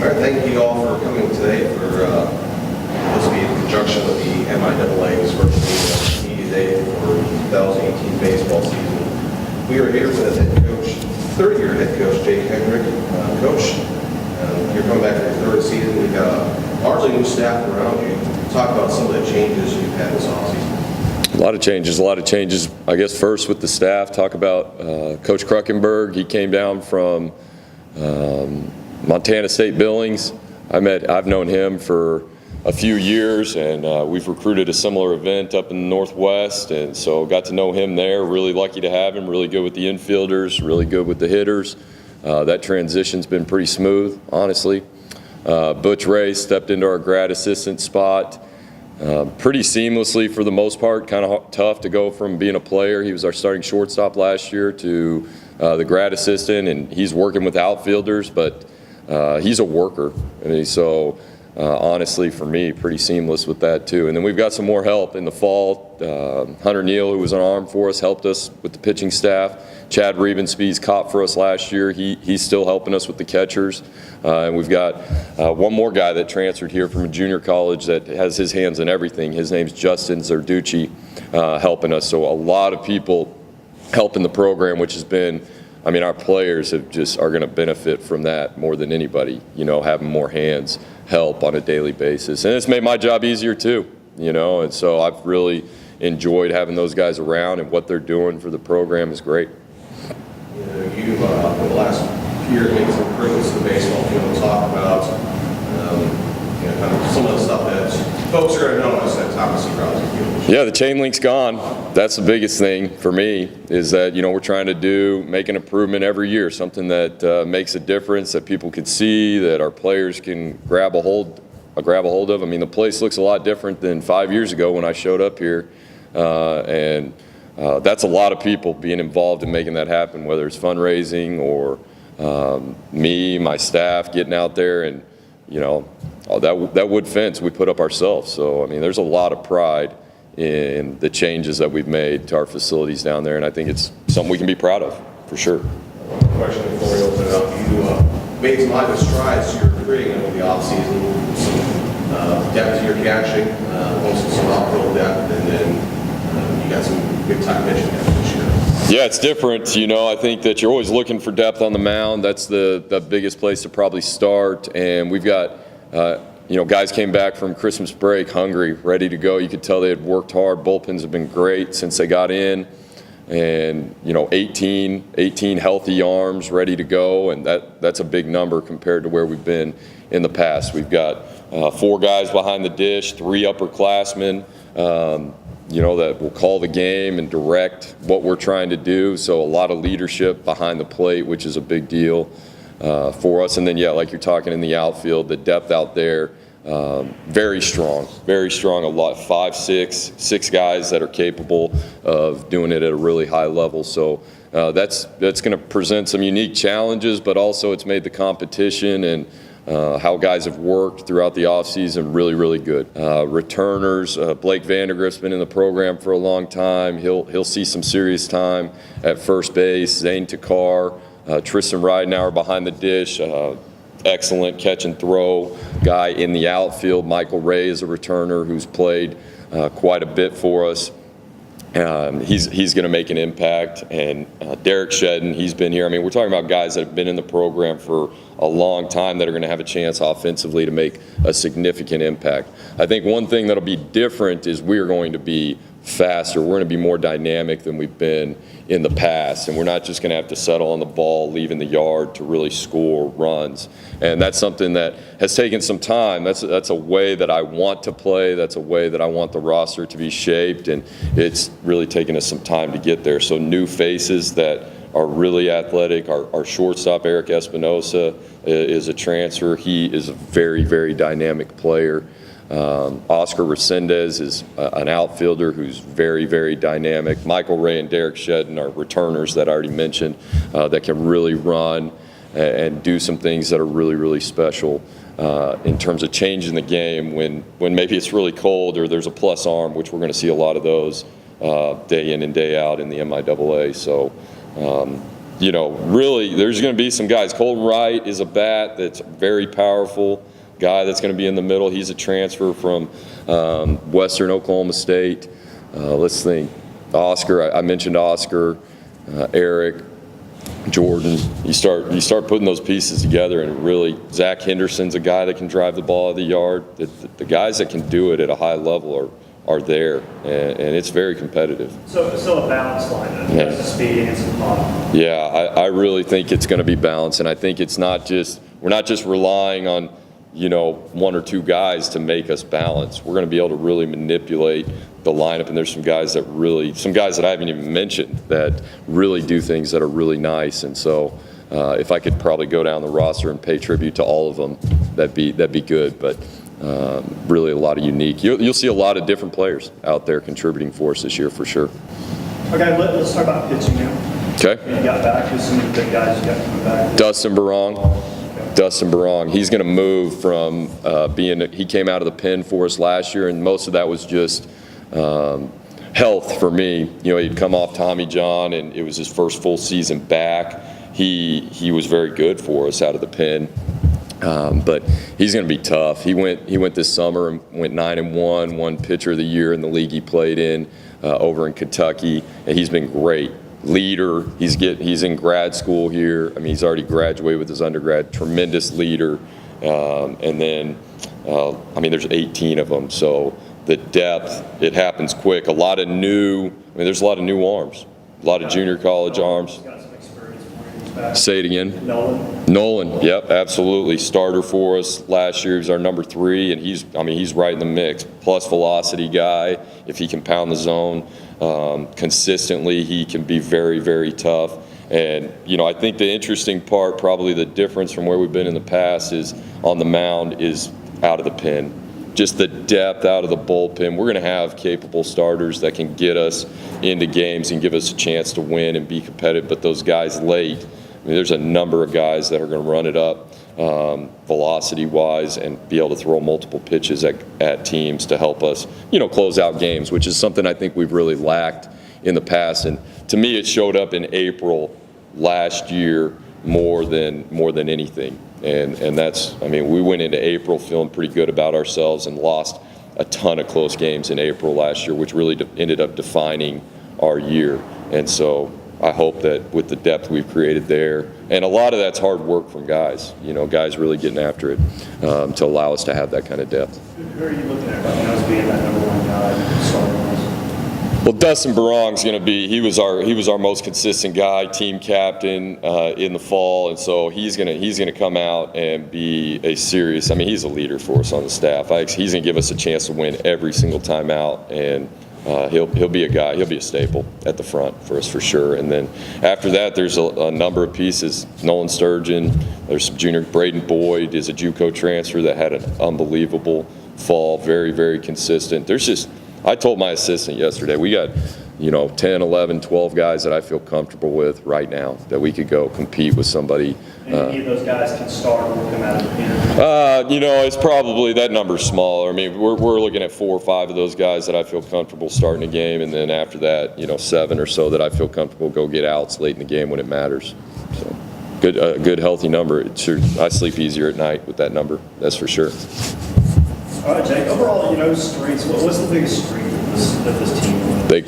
All right, thank you all for coming today for this being in conjunction with the MIAA's first media day for 2018 baseball season. We are here with head coach, third-year head coach Jake Hendrick. Coach, you're coming back for your third season. We've got a largely new staff around you. Talk about some of the changes you've had this offseason. A lot of changes. I guess first with the staff, talk about Coach Kruckenberg. He came down from Montana State Billings. I've known him for a few years, and we've recruited a similar event up in the Northwest, and so got to know him there. Really lucky to have him. Really good with the infielders, really good with the hitters. That transition's been pretty smooth, honestly. Butch Ray stepped into our grad assistant spot pretty seamlessly for the most part. Kind of tough to go from being a player. He was our starting shortstop last year to the grad assistant, and he's working with outfielders, but he's a worker. I mean, so honestly, for me, pretty seamless with that too. And then we've got some more help in the fall. Hunter Neal, who was an arm for us, helped us with the pitching staff. Chad Rebensby's caught for us last year. He's still helping us with the catchers. And we've got one more guy that transferred here from a junior college that has his hands in everything. His name's Justin Zarducci, helping us. So a lot of people helping the program, which has been, I mean, our players are going to benefit from that more than anybody, you know, having more hands help on a daily basis. And it's made my job easier too, you know, and so I've really enjoyed having those guys around, and what they're doing for the program is great. You know, you've, in the last year, made some improvements to the baseball field. Talk about, you know, kind of some of the stuff that folks are going to notice at Thomas E. Rousey Field. Yeah, the chain link's gone. That's the biggest thing for me, is that, you know, we're trying to make an improvement every year, something that makes a difference, that people can see, that our players can grab a hold of. I mean, the place looks a lot different than 5 years ago when I showed up here, and that's a lot of people being involved in making that happen, whether it's fundraising or me, my staff getting out there, and, you know, that wood fence we put up ourselves. So, I mean, there's a lot of pride in the changes that we've made to our facilities down there, and I think it's something we can be proud of, for sure. One question before we open it up. You made some obvious strides to your recruiting over the offseason, some depth to your catching, also some outfield depth, and then you got some big-time pitching depth this year. Yeah, it's different. You know, I think that you're always looking for depth on the mound. That's the biggest place to probably start, and we've got you know, guys came back from Christmas break hungry, ready to go. You could tell they had worked hard. Bullpens have been great since they got in. And, you know, 18 healthy arms ready to go, and that's a big number compared to where we've been in the past. We've got 4 guys behind the dish, 3 upperclassmen, you know, that will call the game and direct what we're trying to do. So a lot of leadership behind the plate, which is a big deal for us. And then, yeah, like you're talking in the outfield, the depth out there, very strong, a lot, 5, 6 guys that are capable of doing it at a really high level. So that's going to present some unique challenges, but also it's made the competition and how guys have worked throughout the offseason really good. Returners, Blake Vandergrift's been in the program for a long time. He'll see some serious time at first base. Zane Takar, Tristan Ridenauer behind the dish, excellent catch and throw guy in the outfield. Michael Ray is a returner who's played quite a bit for us. He's going to make an impact. And Derek Shedden, he's been here. I mean, we're talking about guys that have been in the program for a long time that are going to have a chance offensively to make a significant impact. I think one thing that'll be different is we're going to be faster. We're going to be more dynamic than we've been in the past, and we're not just going to have to settle on the ball, leaving the yard to really score runs. And that's something that has taken some time. That's a way that I want to play. That's a way that I want the roster to be shaped, and it's really taken us some time to get there. So new faces that are really athletic. Our shortstop, Eric Espinosa, is a transfer. He is a very dynamic player. Oscar Resendez is an outfielder who's very dynamic. Michael Ray and Derek Shedden are returners that I already mentioned that can really run and do some things that are really special in terms of changing the game when maybe it's really cold or there's a plus arm, which we're going to see a lot of those day in and day out in the MIAA. So really, there's going to be some guys. Colton Wright is a bat that's very powerful guy that's going to be in the middle. He's a transfer from Western Oklahoma State. Let's think. Oscar, I mentioned Oscar, Eric, Jordan. You start putting those pieces together, and really, Zach Henderson's a guy that can drive the ball out of the yard. The guys that can do it at a high level are there, and it's very competitive. So a balanced lineup, Yeah. some speed and some pop. Yeah, I really think it's going to be balanced, and I think we're not just relying on one or two guys to make us balance. We're going to be able to really manipulate the lineup, and there's some guys that I haven't even mentioned that really do things that are really nice. And so if I could probably go down the roster and pay tribute to all of them, that'd be good. But really a lot of unique. You'll see a lot of different players out there contributing for us this year for sure. Okay, let's talk about pitching now. Okay. You got back. Who's some of the big guys you got coming back? Dustin Barong. He's going to move from he came out of the pen for us last year, and most of that was just health for me. He'd come off Tommy John, and it was his first full season back. He was very good for us out of the pen, but he's going to be tough. He went this summer and went 9-1, won pitcher of the year in the league he played in over in Kentucky, and he's been great. Leader. He's in grad school here. I mean, he's already graduated with his undergrad. Tremendous leader, and then there's 18 of them. So the depth, it happens quick. There's a lot of new arms, a lot of junior college arms. Got some experience for you back. Say it again. Nolan. Yep, absolutely. Starter for us last year. He was our number 3, and he's right in the mix. Plus velocity guy. If he can pound the zone consistently, he can be very, very tough. And I think the interesting part, probably the difference from where we've been in the past, is on the mound is out of the pen. Just the depth out of the bullpen. We're going to have capable starters that can get us into games and give us a chance to win and be competitive. But those guys late, there's a number of guys that are going to run it up velocity-wise and be able to throw multiple pitches at teams to help us, close out games, which is something I think we've really lacked in the past. And to me, it showed up in April last year more than anything. And that's, we went into April feeling pretty good about ourselves and lost a ton of close games in April last year, which really ended up defining our year. And so I hope that with the depth we've created there, and a lot of that's hard work from guys, guys really getting after it to allow us to have that kind of depth. Who are you looking at right now as being that number one guy starting? Well, Dustin Barong's going to be. He was our most consistent guy, team captain in the fall, and so he's going to come out and be a serious. He's a leader for us on the staff. He's going to give us a chance to win every single time out, and he'll be a guy. He'll be a staple at the front for us for sure. And then after that, there's a number of pieces. Nolan Sturgeon. There's some junior. Braden Boyd is a JUCO transfer that had an unbelievable fall. Very, very consistent. I told my assistant yesterday, we got 10, 11, 12 guys that I feel comfortable with right now that we could go compete with somebody. Any of those guys can start or come out of the pen? It's probably, that number's smaller. We're looking at 4 or 5 of those guys that I feel comfortable starting a game, and then after that, 7 or so that I feel comfortable go get outs late in the game when it matters. So good healthy number. I sleep easier at night with that number, that's for sure. All right, Jake. Overall, strengths. What's the biggest strength of this team? They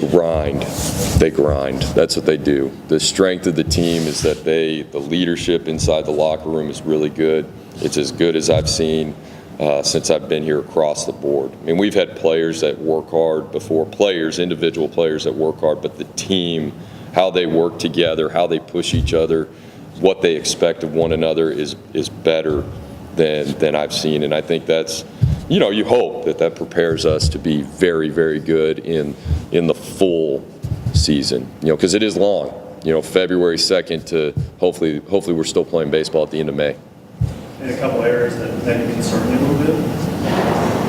grind. That's what they do. The strength of the team is that the leadership inside the locker room is really good. It's as good as I've seen since I've been here across the board. We've had players that work hard before, individual players that work hard, but the team, how they work together, how they push each other, what they expect of one another is better than I've seen. And I think that's, you hope that prepares us to be very, very good in the full season, because it is long, February 2nd to hopefully we're still playing baseball at the end of May. In a couple areas that maybe concern you a little bit?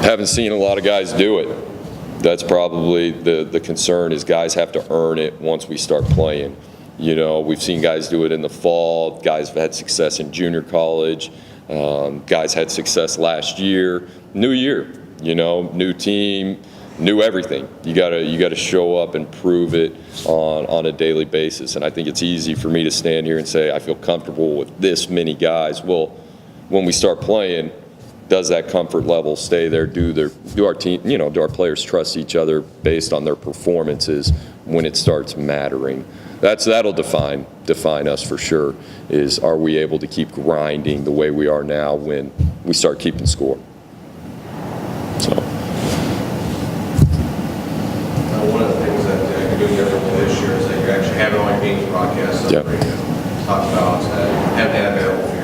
Haven't seen a lot of guys do it. That's probably the concern, is guys have to earn it once we start playing. We've seen guys do it in the fall. Guys have had success in junior college. Guys had success last year. New year, new team, knew everything. You gotta show up and prove it on a daily basis. And I think it's easy for me to stand here and say I feel comfortable with this many guys. Well, when we start playing, does that comfort level stay there? Do our team, do our players trust each other based on their performances when it starts mattering? That'll define us for sure. Is, are we able to keep grinding the way we are now when we start keeping score? So. One of the things that you're doing differently this year is that you're actually having all your games broadcast on the radio. Talk about having that available for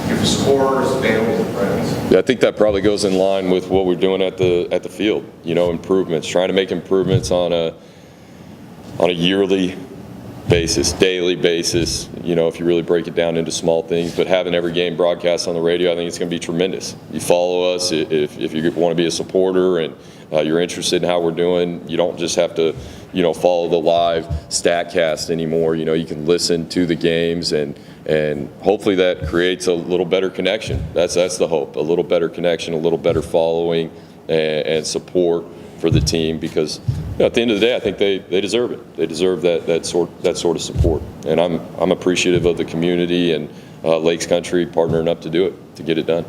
your supporters, families, and friends. Yeah, I think that probably goes in line with what we're doing at the field. Improvements, trying to make improvements on a yearly basis, daily basis, if you really break it down into small things. But having every game broadcast on the radio, I think it's going to be tremendous. You follow us if you want to be a supporter and you're interested in how we're doing. You don't just have to, follow the live StatCast anymore. You can listen to the games and hopefully that creates a little better connection. That's the hope, a little better connection, a little better following and support for the team, because at the end of the day, I think they deserve it. They deserve that sort of support, and I'm appreciative of the community and Lakes Country partnering up to do it, to get it done.